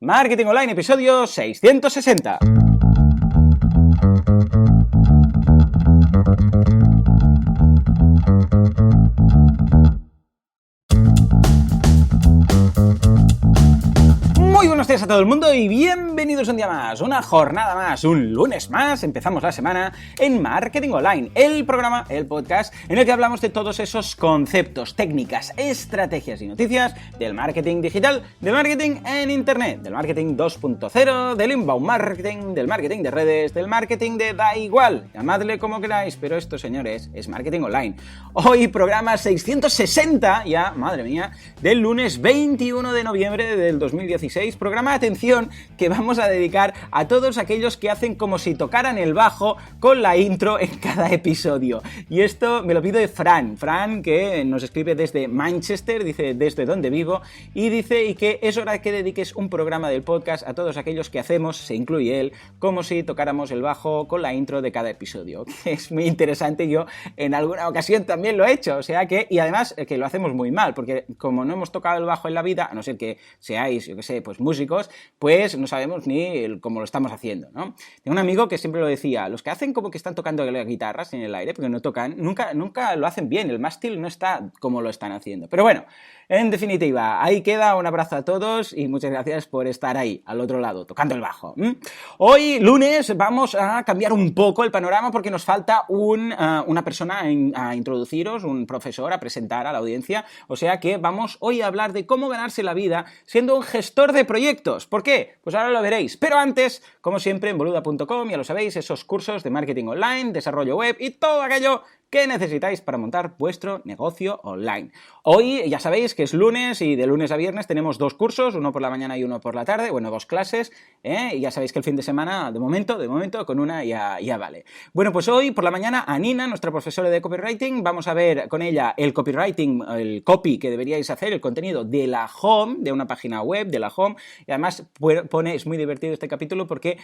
Marketing Online, episodio 660. Muy buenos días a todo el mundo y bienvenidos un día más, una jornada más, un lunes más. Empezamos la semana en Marketing Online, el programa, el podcast en el que hablamos de todos esos conceptos, técnicas, estrategias y noticias del marketing digital, del marketing en internet, del marketing 2.0, del inbound marketing, del marketing de redes, del marketing de da igual, llamadle como queráis, pero esto, señores, es Marketing Online. Hoy programa 660, ya, madre mía, del lunes 21 de noviembre del 2016, programa de atención que vamos a dedicar a todos aquellos que hacen como si tocaran el bajo con la intro en cada episodio. Y esto me lo pide Fran, que nos escribe desde Manchester, dice desde donde vivo, y dice y que es hora de que dediques un programa del podcast a todos aquellos que hacemos, se incluye él, como si tocáramos el bajo con la intro de cada episodio. Es muy interesante, yo en alguna ocasión también lo he hecho, o sea que, y además que lo hacemos muy mal, porque como no hemos tocado el bajo en la vida, a no ser que seáis, yo que sé, pues músicos, pues no sabemos ni cómo lo estamos haciendo, ¿no? Tengo un amigo que siempre lo decía, los que hacen como que están tocando las guitarras en el aire, porque no tocan, nunca lo hacen bien, el mástil no está como lo están haciendo. Pero bueno, en definitiva, ahí queda, un abrazo a todos y muchas gracias por estar ahí, al otro lado, tocando el bajo. Hoy, lunes, vamos a cambiar un poco el panorama porque nos falta una persona a introduciros, un profesor a presentar a la audiencia, o sea que vamos hoy a hablar de cómo ganarse la vida siendo un gestor de proyectos. ¿Por qué? Pues ahora lo veréis. Pero antes, como siempre, en boluda.com, ya lo sabéis, esos cursos de marketing online, desarrollo web y todo aquello que necesitáis para montar vuestro negocio online. Hoy ya sabéis que es lunes y de lunes a viernes tenemos dos cursos, uno por la mañana y uno por la tarde, bueno, dos clases, y ya sabéis que el fin de semana, de momento, con una ya vale. Bueno, pues hoy por la mañana a Nina, nuestra profesora de copywriting, vamos a ver con ella el copywriting, el copy que deberíais hacer, el contenido de la home, de una página web, de la home, y además es muy divertido este capítulo porque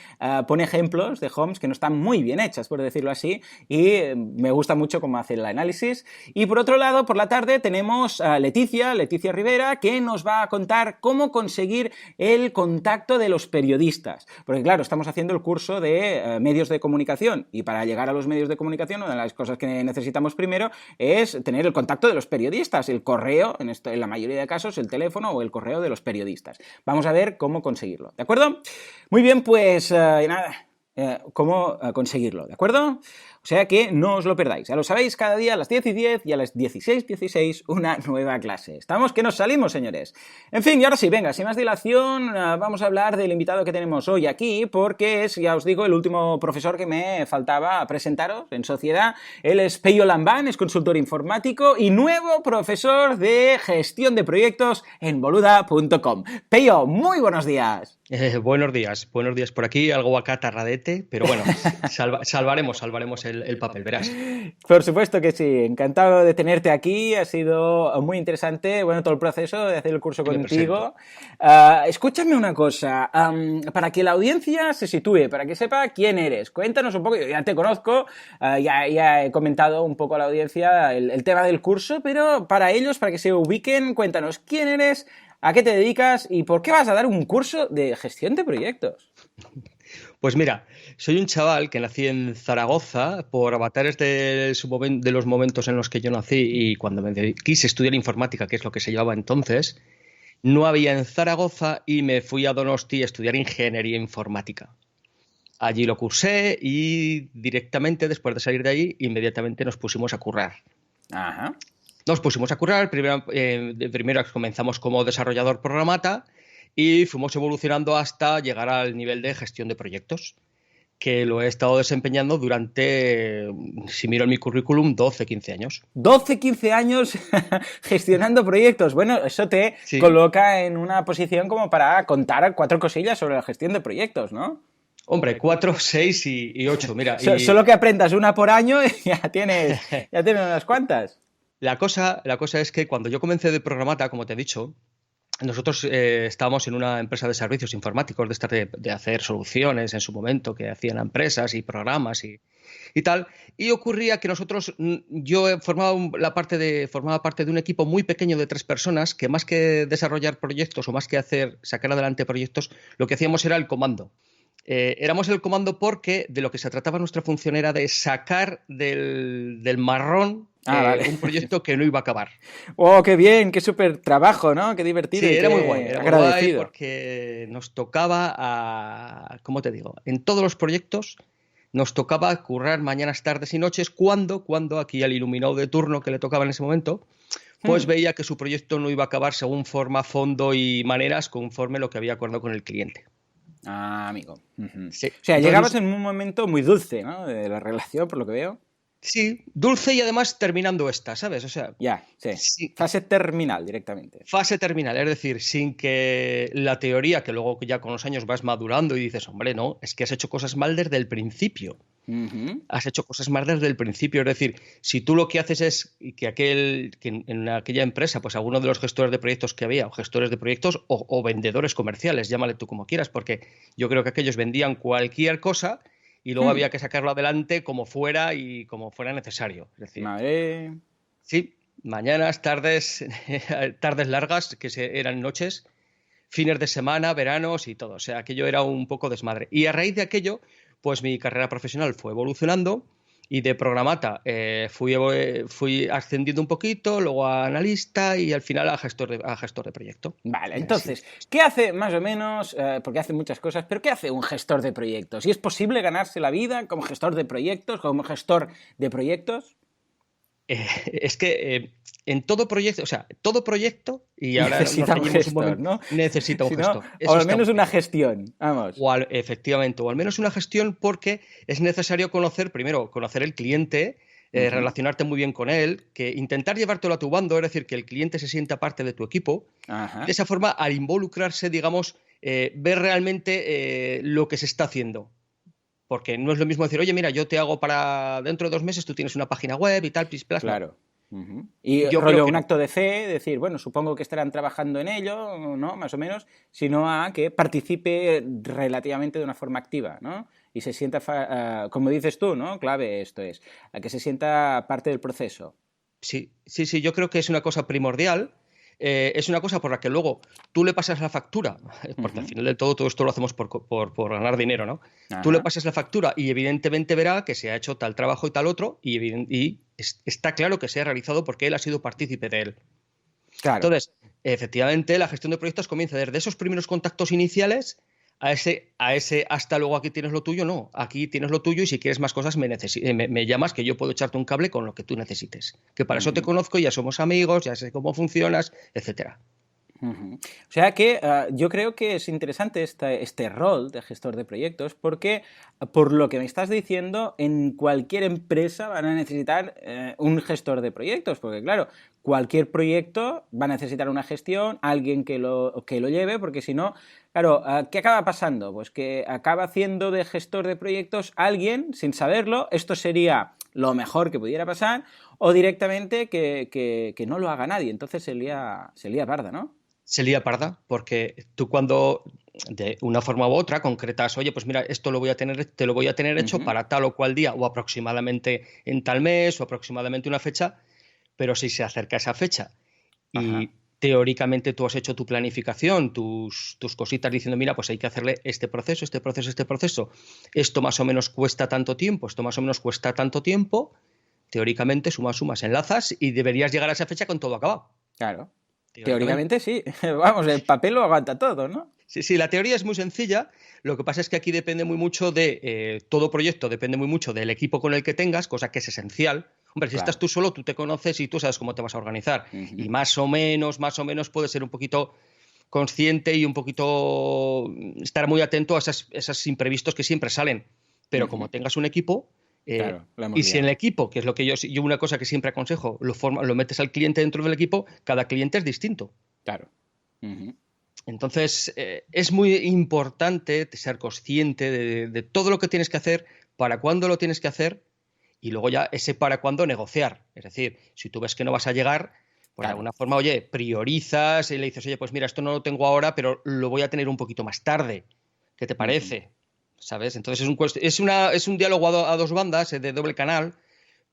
pone ejemplos de homes que no están muy bien hechas, por decirlo así, y me gusta mucho cómo hace el análisis. Y por otro lado, por la tarde tenemos a Leticia Rivera, que nos va a contar cómo conseguir el contacto de los periodistas. Porque claro, estamos haciendo el curso de medios de comunicación y para llegar a los medios de comunicación una de las cosas que necesitamos primero es tener el contacto de los periodistas, el correo, en la mayoría de casos el teléfono o el correo de los periodistas. Vamos a ver cómo conseguirlo, ¿de acuerdo? Muy bien, pues cómo conseguirlo, ¿de acuerdo? O sea que no os lo perdáis. Ya lo sabéis, cada día a las 10:10 y a las 16:16 una nueva clase. ¿Estamos? Que nos salimos, señores. En fin, y ahora sí, venga, sin más dilación, vamos a hablar del invitado que tenemos hoy aquí, porque es, ya os digo, el último profesor que me faltaba presentaros en sociedad. Él es Peyo Lambán, es consultor informático y nuevo profesor de gestión de proyectos en boluda.com. Peyo, muy buenos días. Buenos días por aquí, algo acá tarradete, pero bueno, salvaremos el papel, verás. Por supuesto que sí, encantado de tenerte aquí, ha sido muy interesante, bueno, todo el proceso de hacer el curso contigo. Escúchame una cosa, para que la audiencia se sitúe, para que sepa quién eres, cuéntanos un poco, yo ya te conozco, ya he comentado un poco a la audiencia el tema del curso, pero para ellos, para que se ubiquen, cuéntanos quién eres, a qué te dedicas y por qué vas a dar un curso de gestión de proyectos. Pues mira, soy un chaval que nací en Zaragoza por avatares de los momentos en los que yo nací y cuando quise estudiar informática, que es lo que se llevaba entonces, no había en Zaragoza y me fui a Donosti a estudiar ingeniería informática. Allí lo cursé y directamente, después de salir de allí, inmediatamente nos pusimos a currar. Ajá. Nos pusimos a currar, primero comenzamos como desarrollador programata y fuimos evolucionando hasta llegar al nivel de gestión de proyectos, que lo he estado desempeñando durante, si miro en mi currículum, 12-15 años. 12-15 años gestionando proyectos. Bueno, eso te coloca en una posición como para contar 4 cosillas sobre la gestión de proyectos, ¿no? Hombre, 4, 6 y 8, mira. Solo que aprendas una por año y ya tienes unas cuantas. La cosa es que cuando yo comencé de programata, como te he dicho, nosotros estábamos en una empresa de servicios informáticos de hacer soluciones en su momento que hacían a empresas y programas y tal. Y ocurría que yo formaba parte de un equipo muy pequeño de 3 personas que más que desarrollar proyectos o más que sacar adelante proyectos, lo que hacíamos era el comando. Éramos el comando porque de lo que se trataba nuestra función era de sacar del marrón vale. un proyecto que no iba a acabar. ¡Oh, qué bien! ¡Qué súper trabajo! ¿No? ¡Qué divertido! Sí, y era qué muy guay, era muy guay agradecido! porque nos tocaba, ¿cómo te digo? En todos los proyectos nos tocaba currar mañanas, tardes y noches cuando aquí al iluminado de turno que le tocaba en ese momento, pues veía que su proyecto no iba a acabar según forma, fondo y maneras conforme lo que había acordado con el cliente. Ah, amigo. Sí. O sea, Entonces, llegabas en un momento muy dulce, ¿no? De la relación, por lo que veo. sí, dulce y además terminando ¿sabes? O sea, Ya, sí. sí, Fase terminal directamente. fase terminal, es decir, sin que la teoría, que luego ya con los años vas madurando y dices, hombre, no, es que has hecho cosas mal desde el principio. Has hecho cosas mal desde el principio. Es decir, si tú lo que haces es que en aquella empresa, pues alguno de los gestores de proyectos que había, o gestores de proyectos, o vendedores comerciales, llámale tú como quieras, porque yo creo que aquellos vendían cualquier cosa y luego había que sacarlo adelante como fuera y como fuera necesario. Es decir, Madre. sí, mañanas, tardes, tardes largas, que eran noches, fines de semana, veranos y todo. O sea, aquello era un poco desmadre. Y a raíz de aquello, pues mi carrera profesional fue evolucionando y de programata fui ascendiendo un poquito, luego a analista y al final a gestor de proyecto. Vale, entonces, ¿qué hace más o menos? Porque hace muchas cosas, pero ¿qué hace un gestor de proyectos? ¿Y es posible ganarse la vida como gestor de proyectos, como gestor de proyectos? Es que en todo proyecto, o sea, todo proyecto, y ahora Necesita nos un ceñimos gestor, un momento, ¿no? necesita un Si no, gestor. o Eso al está menos muy una bien. gestión, vamos. Efectivamente, o al menos una gestión porque es necesario primero, conocer el cliente, relacionarte muy bien con él, que intentar llevártelo a tu bando, es decir, que el cliente se sienta parte de tu equipo. Ajá. Y de esa forma, al involucrarse, digamos, ver realmente lo que se está haciendo. Porque no es lo mismo decir, oye, mira, yo te hago para dentro de 2 meses, tú tienes una página web y tal, plas, no. Claro. Y Yo creo rollo que un no. acto de fe, decir, bueno, supongo que estarán trabajando en ello, ¿no? Más o menos, sino a que participe relativamente de una forma activa, ¿no? Y se sienta, como dices tú, ¿no? Clave esto es, a que se sienta parte del proceso. Sí, sí, sí, yo creo que es una cosa primordial. Es una cosa por la que luego tú le pasas la factura, porque al final de todo esto lo hacemos por ganar dinero, ¿no? Tú le Ajá. pasas la factura y evidentemente verá que se ha hecho tal trabajo y tal otro y está claro que se ha realizado porque él ha sido partícipe de él. Claro. Entonces, efectivamente, la gestión de proyectos comienza desde esos primeros contactos iniciales a ese hasta luego aquí tienes lo tuyo, no, aquí tienes lo tuyo y si quieres más cosas me llamas que yo puedo echarte un cable con lo que tú necesites. Que para eso te conozco, ya somos amigos, ya sé cómo funcionas, etcétera. O sea que yo creo que es interesante este rol de gestor de proyectos porque, por lo que me estás diciendo, en cualquier empresa van a necesitar un gestor de proyectos, porque claro, cualquier proyecto va a necesitar una gestión, alguien que lo lleve, porque si no, claro, ¿qué acaba pasando? Pues que acaba haciendo de gestor de proyectos alguien sin saberlo, esto sería lo mejor que pudiera pasar, o directamente que no lo haga nadie, entonces se lía parda, ¿no? Se lía parda, porque tú cuando de una forma u otra concretas, oye, pues mira, esto te lo voy a tener hecho para tal o cual día, o aproximadamente en tal mes, o aproximadamente una fecha, pero si se acerca esa fecha Ajá. y teóricamente tú has hecho tu planificación, tus cositas diciendo, mira, pues hay que hacerle este proceso, esto más o menos cuesta tanto tiempo, esto más o menos cuesta tanto tiempo, teóricamente sumas, enlazas y deberías llegar a esa fecha con todo acabado. Claro. Teóricamente. Teóricamente sí. Vamos, el papel lo aguanta todo, ¿no? Sí, sí, la teoría es muy sencilla. Lo que pasa es que aquí depende muy mucho de todo proyecto, depende muy mucho del equipo con el que tengas, cosa que es esencial. Hombre, si estás Claro. tú solo, tú te conoces y tú sabes cómo te vas a organizar. Y más o menos puedes ser un poquito consciente y un poquito estar muy atento a esos imprevistos que siempre salen. Pero como tengas un equipo, Claro, lo hemos y si en el liado. equipo, que es lo que yo una cosa que siempre aconsejo, lo metes al cliente dentro del equipo, cada cliente es distinto. Claro. Ujú. Entonces, es muy importante ser consciente de todo lo que tienes que hacer, para cuándo lo tienes que hacer y luego ya ese para cuándo negociar. Es decir, si tú ves que no vas a llegar, pues de Claro. alguna forma, oye, priorizas y le dices, oye, pues mira, esto no lo tengo ahora, pero lo voy a tener un poquito más tarde. ¿Qué te parece? ¿sabes? Entonces es un diálogo a dos bandas, de doble canal,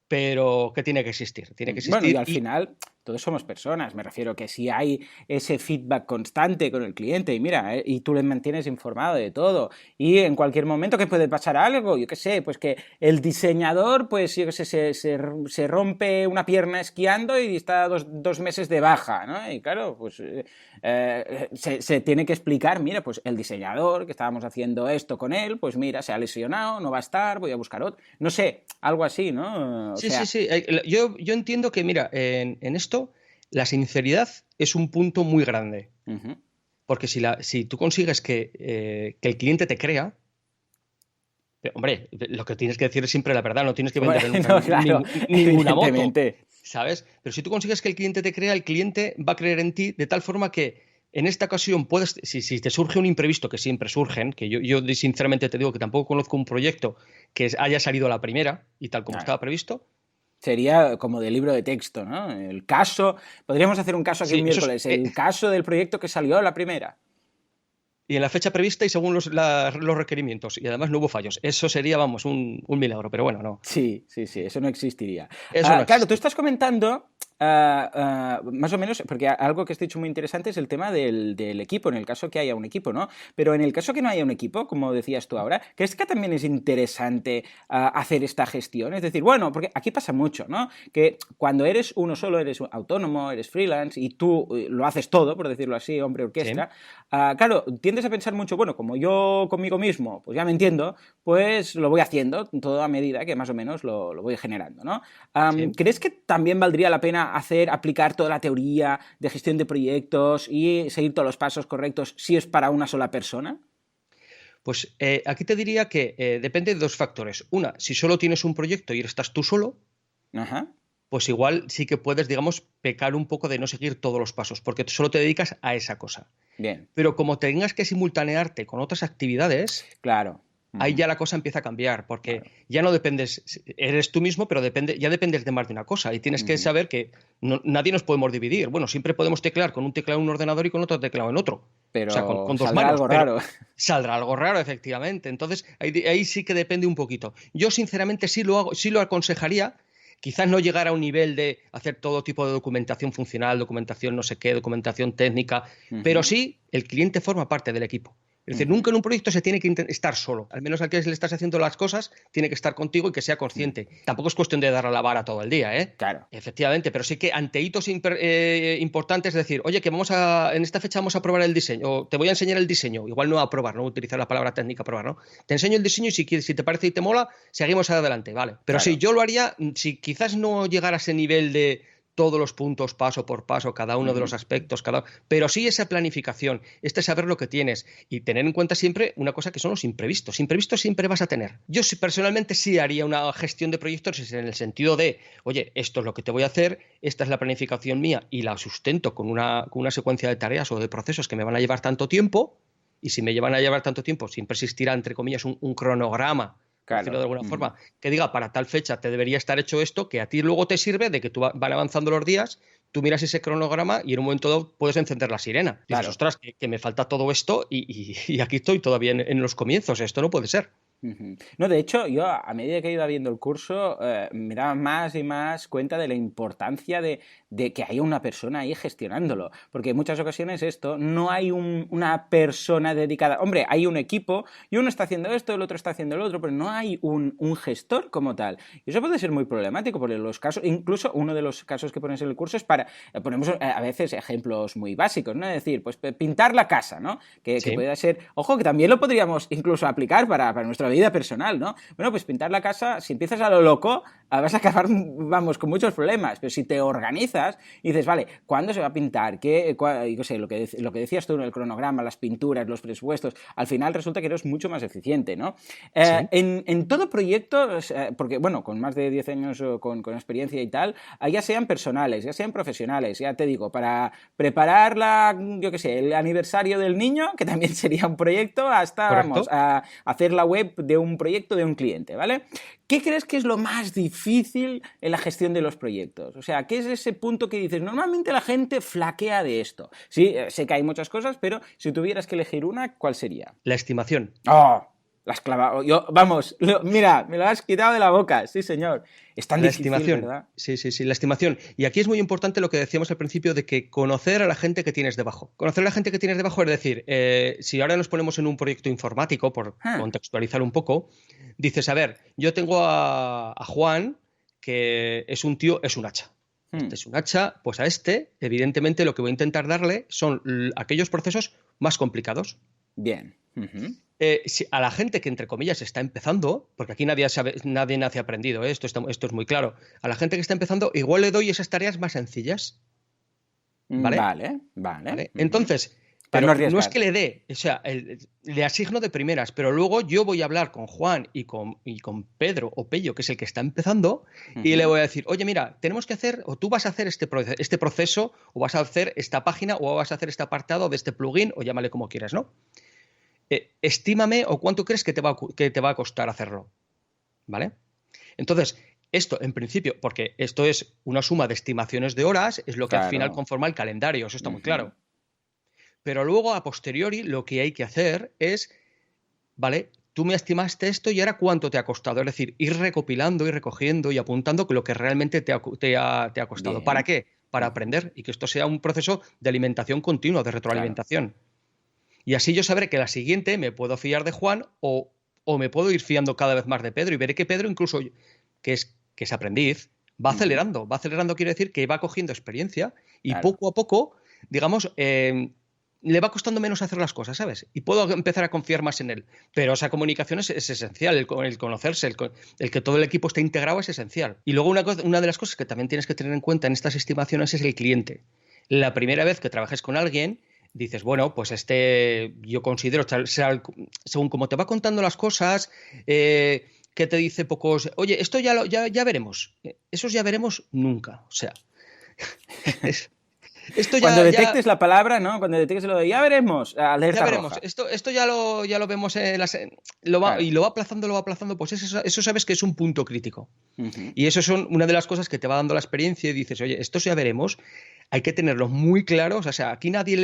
pero que tiene que existir. Tiene que Bueno, y existir al final todos somos personas, me refiero que si hay ese feedback constante con el cliente y mira, y tú le mantienes informado de todo y en cualquier momento que puede pasar algo, yo qué sé, pues que el diseñador, pues yo qué sé, se rompe una pierna esquiando y está dos meses de baja, ¿no? Y claro, pues se tiene que explicar, mira, pues el diseñador que estábamos haciendo esto con él, pues mira, se ha lesionado, no va a estar, voy a buscar otro, no sé, algo así, ¿no? O Sí, sea, sí, sí. Yo entiendo que, mira, en esto la sinceridad es un punto muy grande. uh-huh. Porque si tú consigues que el cliente te crea, hombre, lo que tienes que decir es siempre la verdad, no tienes que venderle nunca Bueno, claro, ninguna moto, evidentemente. ¿sabes? Pero si tú consigues que el cliente te crea, el cliente va a creer en ti de tal forma que en esta ocasión puedes, si te surge un imprevisto, que siempre surgen, que yo sinceramente te digo que tampoco conozco un proyecto que haya salido a la primera y tal como Claro. estaba previsto. Sería como de libro de texto, ¿no? El caso, podríamos hacer un caso aquí un Sí, eso es. miércoles, el caso del proyecto que salió a la primera. Y en la fecha prevista y según los requerimientos. Y además no hubo fallos. Eso sería, vamos, un milagro, pero bueno, no. Sí, sí, sí, eso no existiría. Eso no Claro, tú existe. estás comentando, más o menos, porque algo que has dicho muy interesante es el tema del equipo, en el caso que haya un equipo, ¿no? Pero en el caso que no haya un equipo, como decías tú ahora, ¿crees que también es interesante hacer esta gestión? Es decir, bueno, porque aquí pasa mucho, ¿no? Que cuando eres uno solo, eres autónomo, eres freelance y tú lo haces todo, por decirlo así, hombre Sí, orquesta, claro, tiendes a pensar mucho, bueno, como yo conmigo mismo, pues ya me entiendo, pues lo voy haciendo todo a medida que más o menos lo voy generando, ¿no? sí. ¿Crees que también valdría la pena aplicar toda la teoría de gestión de proyectos y seguir todos los pasos correctos si es para una sola persona? Pues aquí te diría que depende de dos factores. Una, si solo tienes un proyecto y estás tú solo, Ajá, pues igual sí que puedes, digamos, pecar un poco de no seguir todos los pasos, porque solo te dedicas a esa cosa. bien, Pero como tengas que simultanearte con otras actividades, claro. ahí Ujú, ya la cosa empieza a cambiar, porque claro. ya no dependes, eres tú mismo, pero ya dependes de más de una cosa. Y tienes que Ujú. saber que nadie nos podemos dividir. Bueno, siempre podemos teclear con un teclado en un ordenador y con otro teclado en otro. O sea, Pero con dos saldrá manos, algo pero raro. saldrá algo raro, efectivamente. Entonces, ahí sí que depende un poquito. Yo, sinceramente, sí lo hago, sí lo aconsejaría. Quizás no llegar a un nivel de hacer todo tipo de documentación funcional, documentación no sé qué, documentación técnica, pero Ujú, sí el cliente forma parte del equipo. Es decir, ujú, nunca en un proyecto se tiene que estar solo. Al menos al que le estás haciendo las cosas, tiene que estar contigo y que sea ujú. consciente. Tampoco es cuestión de dar a la vara todo el día, ¿eh? Claro. Efectivamente, pero sí que ante hitos importantes, decir, oye, que en esta fecha vamos a probar el diseño, o te voy a enseñar el diseño, igual no a probar, no utilizar la palabra técnica probar, ¿no? Te enseño el diseño y si te parece y te mola, seguimos adelante, vale. Pero sí, Claro. yo lo haría, si quizás no llegar a ese nivel de todos los puntos paso por paso, cada uno de Ujú. los aspectos, pero sí esa planificación, saber lo que tienes y tener en cuenta siempre una cosa que son los imprevistos. Imprevistos siempre vas a tener. Yo sí, personalmente sí haría una gestión de proyectos en el sentido de, oye, esto es lo que te voy a hacer, esta es la planificación mía y la sustento con una secuencia de tareas o de procesos que me van a llevar tanto tiempo. Y si me llevan a llevar tanto tiempo, siempre existirá, entre comillas, un cronograma, por decirlo de Claro. alguna Ujú. forma, que diga para tal fecha te debería estar hecho esto, que a ti luego te sirve de que van avanzando los días, tú miras ese cronograma y en un momento dado puedes encender la sirena. Dices, Claro. ostras, que me falta todo esto y aquí estoy todavía en los comienzos, esto no puede ser. Ujú. No, de hecho, yo a medida que iba viendo el curso, me daba más y más cuenta de la importancia de que haya una persona ahí gestionándolo. Porque en muchas ocasiones esto, no hay una persona dedicada. Hombre, hay un equipo y uno está haciendo esto, el otro está haciendo el otro, pero no hay un gestor como tal. Y eso puede ser muy problemático, porque los casos, incluso uno de los casos que pones en el curso es para, ponemos a veces ejemplos muy básicos, ¿no? Es decir, pues pintar la casa, ¿no? Que Sí, pueda ser, ojo, que también lo podríamos incluso aplicar para nuestra vida personal, ¿no? Bueno, pues pintar la casa, si empiezas a lo loco, vas a acabar, vamos, con muchos problemas, pero si te organizas y dices, vale, ¿cuándo se va a pintar? Yo sé, lo que decías tú en el cronograma, las pinturas, los presupuestos, al final resulta que eres mucho más eficiente, ¿no? sí. En todo proyecto, porque, bueno, con más de 10 años con experiencia y tal, ya sean personales, ya sean profesionales, ya te digo, para preparar yo qué sé, el aniversario del niño, que también sería un proyecto, hasta, vamos, Correcto. a hacer la web de un proyecto de un cliente, ¿vale? ¿Qué crees que es lo más difícil en la gestión de los proyectos? O sea, ¿qué es ese punto que dices, normalmente la gente flaquea de esto? Sí, sé que hay muchas cosas, pero si tuvieras que elegir una, ¿cuál sería? La estimación. ¡Oh! La has clavado. Yo, vamos, mira, me lo has quitado de la boca. Sí, señor. Es tan La difícil, estimación. ¿verdad? Sí, la estimación. Y aquí es muy importante lo que decíamos al principio de que conocer a la gente que tienes debajo. Conocer a la gente que tienes debajo es decir, si ahora nos ponemos en un proyecto informático, por contextualizar un poco, dices, a ver, yo tengo a Juan, que es un tío, es un hacha. Este es un hacha, pues a este, evidentemente, lo que voy a intentar darle son aquellos procesos más complicados. Bien. Si a la gente que, entre comillas, está empezando, porque aquí nadie nace aprendido, esto es muy claro, a la gente que está empezando, igual le doy esas tareas más sencillas. ¿Vale? Vale. Entonces, pero no es que le dé, o sea, le asigno de primeras, pero luego yo voy a hablar con Juan y con Pedro o Pello, que es el que está empezando, y le voy a decir, oye, mira, tenemos que hacer, o tú vas a hacer este proceso, o vas a hacer esta página, o vas a hacer este apartado de este plugin, o llámale como quieras, ¿no? Estímame o cuánto crees que te va a costar hacerlo, ¿vale? Entonces, esto en principio, porque esto es una suma de estimaciones de horas, es lo que al final conforma el calendario, eso está muy claro. Pero luego, a posteriori, lo que hay que hacer es, ¿vale? Tú me estimaste esto y ahora ¿cuánto te ha costado? Es decir, ir recopilando, ir recogiendo y apuntando lo que realmente te ha costado. Bien. ¿Para qué? Para aprender y que esto sea un proceso de alimentación continua, de retroalimentación. Claro. Y así yo sabré que la siguiente me puedo fiar de Juan o me puedo ir fiando cada vez más de Pedro y veré que Pedro, incluso que es aprendiz, va acelerando. Va acelerando quiere decir que va cogiendo experiencia y poco a poco, digamos, le va costando menos hacer las cosas, ¿sabes? Y puedo empezar a confiar más en él. Pero esa comunicación es esencial, el conocerse, el que todo el equipo esté integrado es esencial. Y luego una de las cosas que también tienes que tener en cuenta en estas estimaciones es el cliente. La primera vez que trabajes con alguien, dices, bueno, pues yo considero, según como te va contando las cosas, que te dice pocos, oye, esto ya veremos. Esos ya veremos nunca. O sea, cuando detectes la palabra, ¿no? Cuando detectes lo de ya veremos, alerta ya veremos. roja. Esto ya lo vemos y lo va aplazando, pues eso sabes que es un punto crítico. Y eso son una de las cosas que te va dando la experiencia y dices, oye, esto ya veremos, hay que tenerlo muy claro, o sea, aquí nadie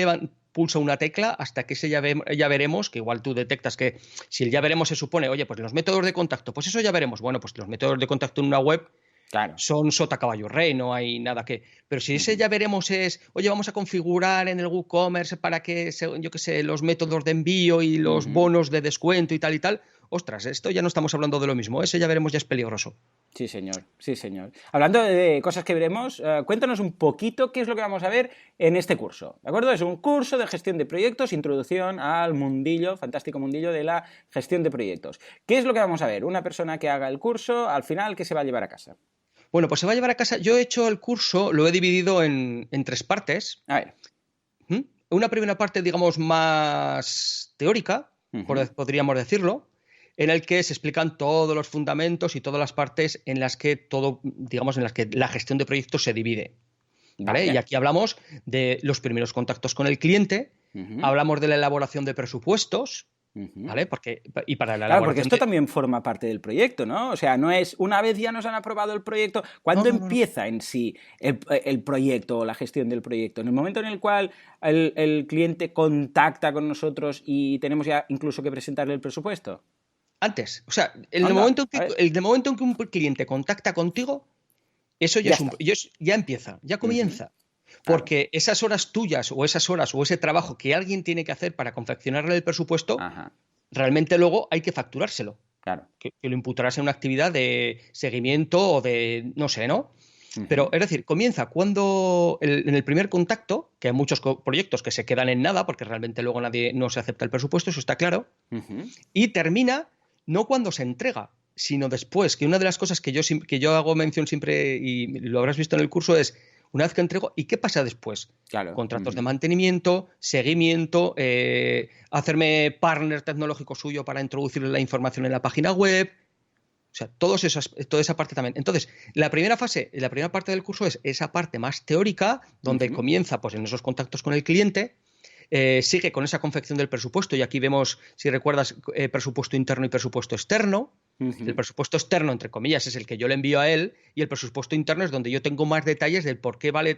pulsa una tecla hasta que ese ya veremos, que igual tú detectas que si el ya veremos se supone, oye, pues los métodos de contacto, pues eso ya veremos. Bueno, pues los métodos de contacto en una web son sota caballo rey, no hay nada que... Pero si ese ya veremos es, oye, vamos a configurar en el WooCommerce para que, yo qué sé, los métodos de envío y los bonos de descuento y tal, ostras, esto ya no estamos hablando de lo mismo, ese ya veremos ya es peligroso. Sí, señor. Hablando de cosas que veremos, cuéntanos un poquito qué es lo que vamos a ver en este curso, ¿de acuerdo? Es un curso de gestión de proyectos, introducción al mundillo, fantástico mundillo de la gestión de proyectos. ¿Qué es lo que vamos a ver? Una persona que haga el curso, al final, ¿qué se va a llevar a casa? Bueno, pues se va a llevar a casa. Yo he hecho el curso, lo he dividido en 3 partes. A ver. Una primera parte, digamos, más teórica, podríamos decirlo, en el que se explican todos los fundamentos y todas las partes en las que la gestión de proyectos se divide. ¿Vale? Y aquí hablamos de los primeros contactos con el cliente, hablamos de la elaboración de presupuestos. ¿Vale? Porque esto también forma parte del proyecto, ¿no? O sea, no es una vez ya nos han aprobado el proyecto. ¿Cuándo empieza en sí el proyecto o la gestión del proyecto? ¿En el momento en el cual el cliente contacta con nosotros y tenemos ya incluso que presentarle el presupuesto? Antes. O sea, el momento en que un cliente contacta contigo, eso ya empieza, ya comienza. Porque esas horas tuyas o ese trabajo que alguien tiene que hacer para confeccionarle el presupuesto, realmente luego hay que facturárselo. Claro. Que lo imputarás en una actividad de seguimiento o de, no sé, ¿no? Pero, es decir, comienza cuando en el primer contacto, que hay muchos proyectos que se quedan en nada porque realmente luego no se acepta el presupuesto, eso está claro, y termina no cuando se entrega, sino después, que una de las cosas que yo hago mención siempre, y lo habrás visto en el curso, es una vez que entrego, ¿y qué pasa después? Claro. Contratos de mantenimiento, seguimiento, hacerme partner tecnológico suyo para introducirle la información en la página web. O sea, toda esa parte también. Entonces, la primera parte del curso es esa parte más teórica, donde comienza pues, en esos contactos con el cliente, sigue con esa confección del presupuesto, y aquí vemos, si recuerdas, presupuesto interno y presupuesto externo. El presupuesto externo, entre comillas, es el que yo le envío a él, y el presupuesto interno es donde yo tengo más detalles del por qué vale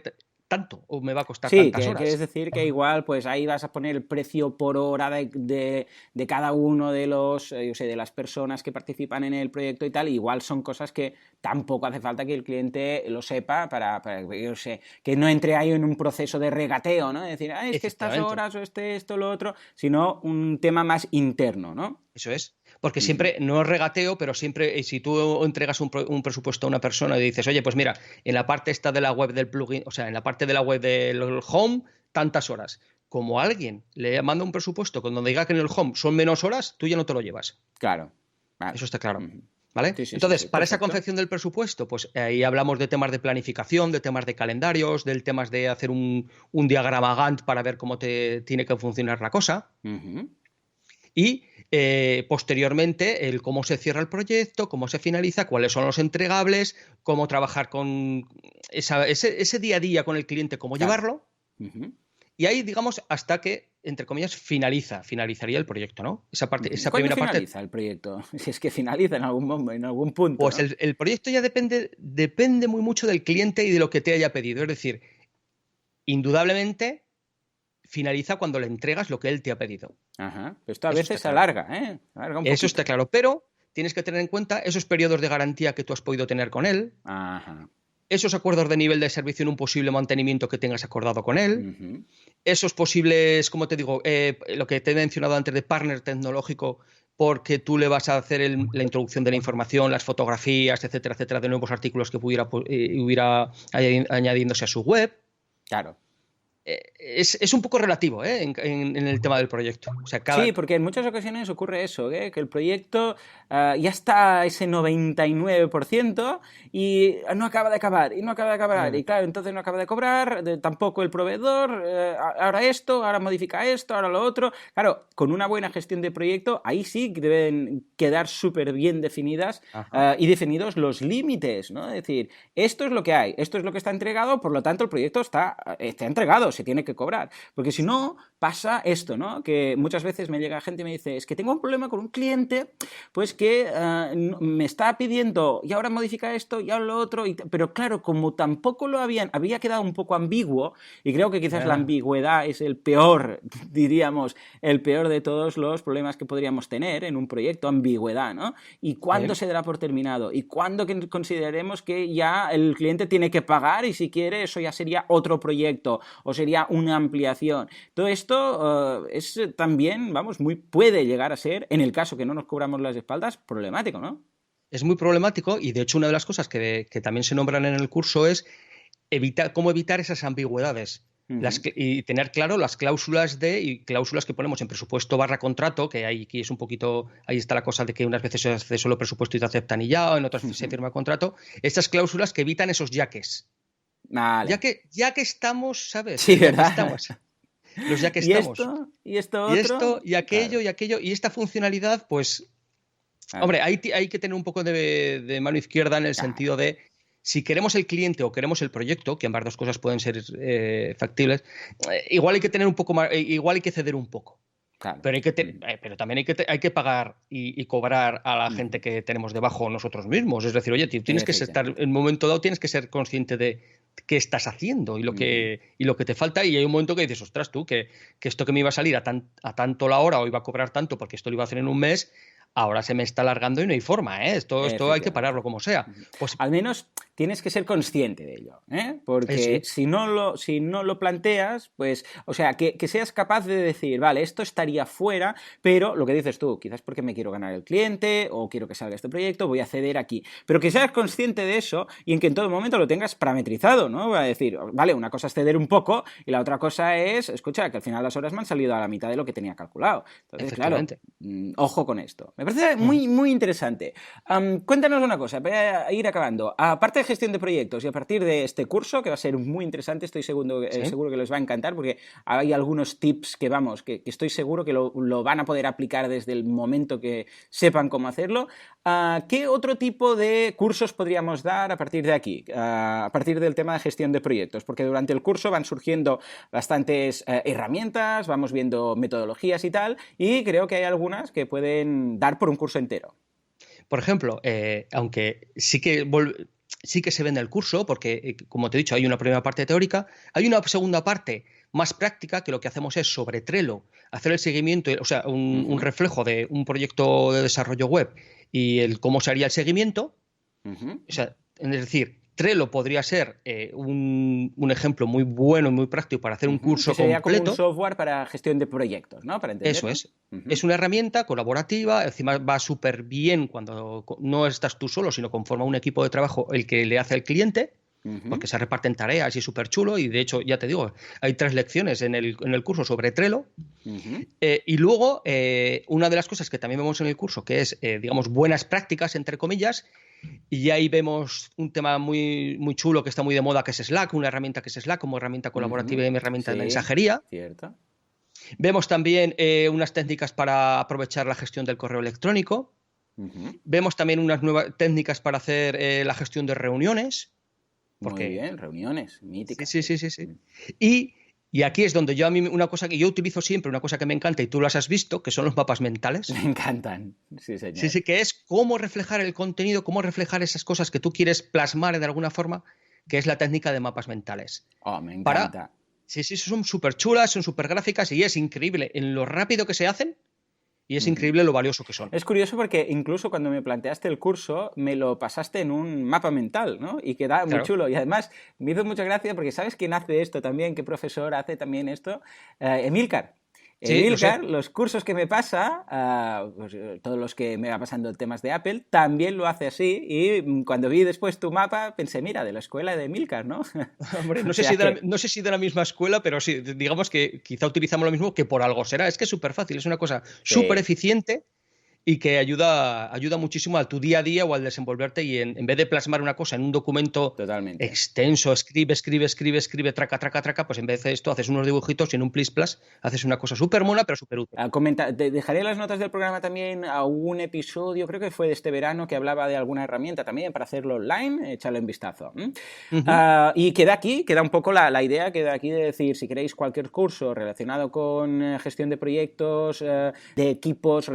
tanto o me va a costar Sí, tantas que quieres horas. decir que igual pues ahí vas a poner el precio por hora de cada uno de los, yo sé, de las personas que participan en el proyecto y tal. Igual son cosas que tampoco hace falta que el cliente lo sepa para yo sé, que no entre ahí en un proceso de regateo, ¿no? Es decir, es que estas Efectivamente. horas o esto, lo otro, sino un tema más interno, ¿no? Eso es. Porque Uh -huh. siempre, no es regateo, pero siempre, si tú entregas un presupuesto a una persona y dices, oye, pues mira, en la parte esta de la web del plugin, o sea, en la parte de la web del home, tantas horas. Como alguien le manda un presupuesto con donde diga que en el home son menos horas, tú ya no te lo llevas. Claro. Vale. Eso está claro. Uh -huh. ¿Vale? Sí, sí, sí, Entonces, sí, para esa perfecto. confección del presupuesto, pues ahí hablamos de temas de planificación, de temas de calendarios, del temas de hacer un diagrama Gantt para ver cómo te tiene que funcionar la cosa. Uh -huh. Y posteriormente el cómo se cierra el proyecto, cómo se finaliza, cuáles son los entregables, cómo trabajar con ese día a día con el cliente, cómo Claro. llevarlo. Uh -huh. Y ahí, digamos, hasta que, entre comillas, finalizaría el proyecto, ¿no? Esa ¿Cuándo primera parte. finaliza el proyecto? Si es que finaliza en algún momento, en algún punto, Pues ¿no? el proyecto ya depende muy mucho del cliente y de lo que te haya pedido. Es decir, indudablemente finaliza cuando le entregas lo que él te ha pedido. Ajá. Esto a Eso veces está claro. alarga, alarga un Eso poquito. está claro, pero tienes que tener en cuenta esos periodos de garantía que tú has podido tener con él, Ajá. esos acuerdos de nivel de servicio en un posible mantenimiento que tengas acordado con él, Uh -huh. esos posibles, como te digo, lo que te he mencionado antes de partner tecnológico, porque tú le vas a hacer la introducción de la información, las fotografías, etcétera, etcétera, de nuevos artículos que hubiera añadiéndose a su web. Claro. Es un poco relativo en el tema del proyecto. O sea, Sí, porque en muchas ocasiones ocurre eso, que el proyecto ya está a ese 99% y no acaba de acabar, y no acaba de acabar, y claro, entonces no acaba de cobrar, tampoco el proveedor, ahora esto, ahora modifica esto, ahora lo otro. Claro, con una buena gestión de proyecto, ahí sí que deben quedar súper bien definidas y definidos los límites, ¿no? Es decir, esto es lo que hay, esto es lo que está entregado, por lo tanto el proyecto está entregado, se tiene que cobrar. Porque si no, pasa esto, ¿no? Que muchas veces me llega gente y me dice, es que tengo un problema con un cliente, pues que me está pidiendo, y ahora modifica esto, y ahora lo otro, pero claro, como tampoco había quedado un poco ambiguo, y creo que quizás la ambigüedad es el peor, diríamos, el peor de todos los problemas que podríamos tener en un proyecto, ambigüedad, ¿no? Y cuándo se dará por terminado, y cuándo consideraremos que ya el cliente tiene que pagar, y si quiere, eso ya sería otro proyecto, o sería una ampliación. Todo esto es también, vamos, puede llegar a ser, en el caso que no nos cobramos las espaldas, problemático, ¿no? Es muy problemático y, de hecho, una de las cosas que también se nombran en el curso es cómo evitar esas ambigüedades. Y tener claro las cláusulas que ponemos en presupuesto / contrato, que aquí es un poquito, ahí está la cosa de que unas veces se hace solo presupuesto y te aceptan y ya, o en otras se firma contrato. Estas cláusulas que evitan esos yaques. Vale. Ya que estamos, ¿sabes? Sí, ya ¿verdad? que estamos. Los ya que ¿Y estamos. esto Y otro? esto, y aquello, claro. y aquello. Y esta funcionalidad, pues, Claro. hombre, hay que tener un poco de mano izquierda en el sentido de, si queremos el cliente o queremos el proyecto, que ambas dos cosas pueden ser factibles, igual hay que tener un poco más, igual hay que ceder un poco. Claro. Pero, pero también hay que pagar y cobrar a la gente que tenemos debajo nosotros mismos. Es decir, oye, tienes que estar, en un momento dado tienes que ser consciente de qué estás haciendo y lo que te falta. Y hay un momento que dices, ostras, tú, que esto que me iba a salir a tanto la hora o iba a cobrar tanto porque esto lo iba a hacer en un mes, ahora se me está alargando y no hay forma, ¿eh? Esto hay que pararlo como sea. Pues, al menos tienes que ser consciente de ello, ¿eh? Porque si no lo planteas, pues, o sea, que seas capaz de decir, vale, esto estaría fuera, pero lo que dices tú, quizás porque me quiero ganar el cliente o quiero que salga este proyecto, voy a ceder aquí. Pero que seas consciente de eso y en que en todo momento lo tengas parametrizado, ¿no? Va a decir, vale, una cosa es ceder un poco y la otra cosa es, escucha, que al final las horas me han salido a la mitad de lo que tenía calculado. Entonces, claro, ojo con esto. Me parece muy, muy interesante. Cuéntanos una cosa, voy a ir acabando. Aparte de gestión de proyectos y a partir de este curso, que va a ser muy interesante, estoy seguro que les va a encantar, porque hay algunos tips que, vamos, que estoy seguro que lo van a poder aplicar desde el momento que sepan cómo hacerlo. ¿Qué otro tipo de cursos podríamos dar a partir de aquí? A partir del tema de gestión de proyectos, porque durante el curso van surgiendo bastantes herramientas, vamos viendo metodologías y tal, y creo que hay algunas que pueden dar por un curso entero. Por ejemplo, aunque sí que sí que se vende el curso porque, como te he dicho, hay una primera parte teórica, hay una segunda parte más práctica que lo que hacemos es sobre Trello hacer el seguimiento, o sea, un reflejo de un proyecto de desarrollo web y cómo se haría el seguimiento. O sea, es decir, Trello podría ser un ejemplo muy bueno y muy práctico para hacer un curso que sería completo. Como un software para gestión de proyectos, ¿no? Para entenderlo. Eso es. Es una herramienta colaborativa, encima va súper bien cuando no estás tú solo, sino conforma un equipo de trabajo el que le hace al cliente, porque se reparten tareas y es súper chulo. Y de hecho, ya te digo, hay 3 lecciones en el curso sobre Trello. Y luego, una de las cosas que también vemos en el curso, que es, digamos, buenas prácticas, entre comillas. Y ahí vemos un tema muy, muy chulo que está muy de moda, que es Slack, una herramienta que es Slack como herramienta colaborativa y herramienta de mensajería. Cierto. Vemos también unas técnicas para aprovechar la gestión del correo electrónico. Vemos también unas nuevas técnicas para hacer la gestión de reuniones. Muy bien, reuniones, míticas. Sí. Y aquí es donde a mí una cosa que yo utilizo siempre, una cosa que me encanta y tú las has visto, que son los mapas mentales. Me encantan, sí señor. Sí, que es cómo reflejar el contenido, cómo reflejar esas cosas que tú quieres plasmar de alguna forma, que es la técnica de mapas mentales. Me encanta. Sí, son súper chulas, son súper gráficas y es increíble en lo rápido que se hacen. Y es increíble lo valioso que son. Es curioso porque incluso cuando me planteaste el curso, me lo pasaste en un mapa mental, ¿no? Y queda muy chulo. Y además me hizo mucha gracia porque ¿sabes quién hace esto también? ¿Qué profesor hace también esto? Emilcar. Emilcar, los cursos que me pasa, pues, todos los que me va pasando temas de Apple, también lo hace así. Y cuando vi después tu mapa, pensé, mira, de la escuela de Emilcar, ¿no? Hombre, no sé si de la misma escuela, pero sí, digamos que quizá utilizamos lo mismo, que por algo será. Es que es súper fácil, es una cosa súper eficiente y que ayuda muchísimo a tu día a día o al desenvolverte y en vez de plasmar una cosa en un documento extenso, escribe, traca, pues en vez de esto haces unos dibujitos y en un plis plas haces una cosa súper mona pero súper útil. Te dejaré en las notas del programa también a un episodio, creo que fue de este verano, que hablaba de alguna herramienta también para hacerlo online, échale un vistazo. Y queda un poco la idea, queda aquí de decir, si queréis cualquier curso relacionado con gestión de proyectos, de equipos,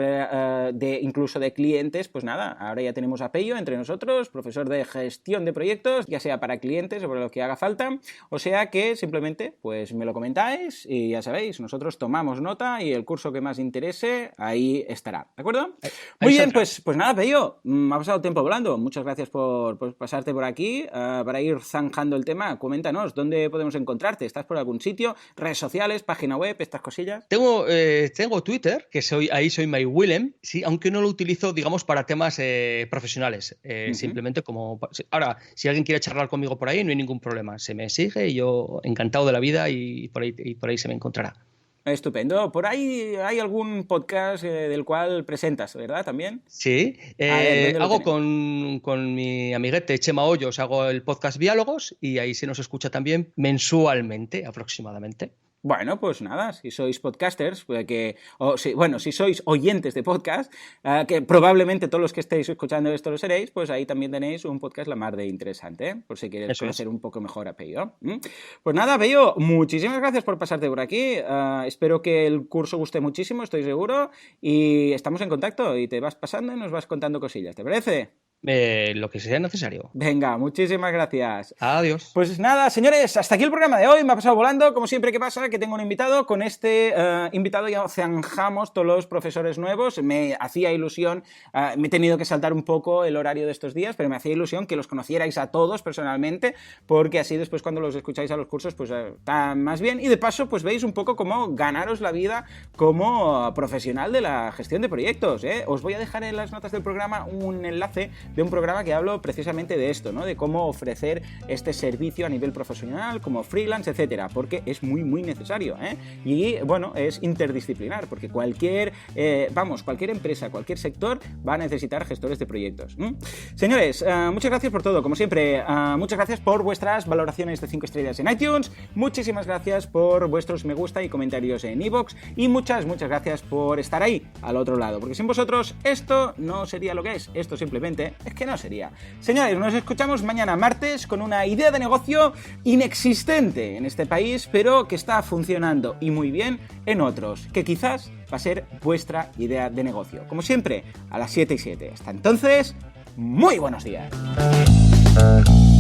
incluso de clientes, pues nada, ahora ya tenemos a Pello entre nosotros, profesor de gestión de proyectos, ya sea para clientes o para lo que haga falta, o sea que simplemente pues me lo comentáis y ya sabéis, nosotros tomamos nota y el curso que más interese, ahí estará, ¿de acuerdo? Muy bien, pues nada, Pello, ha pasado tiempo volando, muchas gracias por pasarte por aquí, para ir zanjando el tema, coméntanos, ¿dónde podemos encontrarte? ¿Estás por algún sitio? ¿Redes sociales? ¿Página web? ¿Estas cosillas? Tengo Twitter, que soy MyWillem, sí, aunque no lo utilizo, digamos, para temas profesionales. Simplemente como... Ahora, si alguien quiere charlar conmigo por ahí, no hay ningún problema. Se me sigue y yo encantado de la vida y por ahí se me encontrará. Estupendo. Por ahí hay algún podcast del cual presentas, ¿verdad? También. Sí. Hago con mi amiguete Chema Hoyos, hago el podcast Diálogos y ahí se nos escucha también mensualmente aproximadamente. Bueno, pues nada, si sois podcasters, si sois oyentes de podcast, que probablemente todos los que estéis escuchando esto lo seréis, pues ahí también tenéis un podcast la mar de interesante, por si queréis conocer un poco mejor a Pello. Pues nada, Pello, muchísimas gracias por pasarte por aquí, espero que el curso guste muchísimo, estoy seguro, y estamos en contacto, y te vas pasando y nos vas contando cosillas, ¿te parece? Lo que sea necesario. Venga, muchísimas gracias. Adiós. Pues nada, señores, hasta aquí el programa de hoy. Me ha pasado volando, como siempre que pasa, que tengo un invitado. Con este invitado ya zanjamos todos los profesores nuevos. Me hacía ilusión, me he tenido que saltar un poco el horario de estos días, pero me hacía ilusión que los conocierais a todos personalmente, porque así después cuando los escucháis a los cursos, pues está más bien. Y de paso, pues veis un poco cómo ganaros la vida como profesional de la gestión de proyectos, ¿eh? Os voy a dejar en las notas del programa un enlace de un programa que hablo precisamente de esto, ¿no? De cómo ofrecer este servicio a nivel profesional, como freelance, etcétera, porque es muy, muy necesario, ¿eh? Y, bueno, es interdisciplinar, porque cualquier empresa, cualquier sector va a necesitar gestores de proyectos. Señores, muchas gracias por todo, como siempre, muchas gracias por vuestras valoraciones de 5 estrellas en iTunes, muchísimas gracias por vuestros me gusta y comentarios en iVoox, y muchas gracias por estar ahí, al otro lado, porque sin vosotros esto no sería lo que es, esto simplemente es que no sería. Señores, nos escuchamos mañana martes con una idea de negocio inexistente en este país, pero que está funcionando y muy bien en otros, que quizás va a ser vuestra idea de negocio. Como siempre, a las 7:07. Hasta entonces, muy buenos días. Chao.